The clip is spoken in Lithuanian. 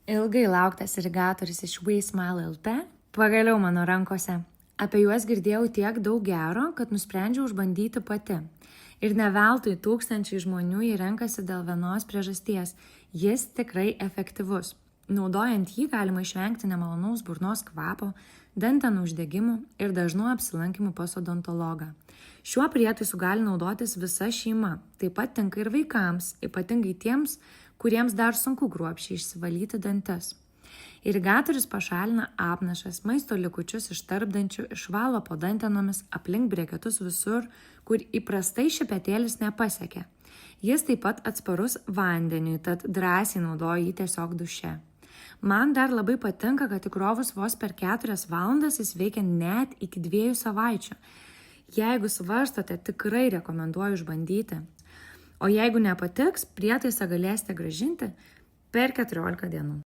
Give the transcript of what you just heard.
Ilgai lauktas irigatorius iš WeSmile LP pagaliau mano rankose. Apie juos girdėjau tiek daug gero, kad nusprendžiau išbandyti pati. Ir ne veltui tūkstančiai žmonių jį renkasi dėl vienos priežasties. Jis tikrai efektyvus. Naudojant jį galima išvengti nemalonaus burnos kvapo, dantenų uždegimų ir dažnų apsilankimų pas odontologą. Šiuo prietaisu gali naudotis visa šeima. Taip pat tinka ir vaikams, ypatingai tiems, kuriems dar sunku kruopščiai išsivalyti dantis. Irigatorius pašalina apnašas, maisto likučius iš tarpdančių, išvalo po dantenomis, aplink breketus visur, kur įprastai šepetėlis nepasiekia. Jis taip pat atsparus vandeniui, tad drąsiai naudoju jį tiesiog duše. Man dar labai patinka, kad įkrovus vos per 4 valandas jis veikia net iki 2 savaičių. Jeigu svarstote, tikrai rekomenduoju išbandyti. O jeigu nepatiks, prietaisą galėsite grąžinti per 14 dienų.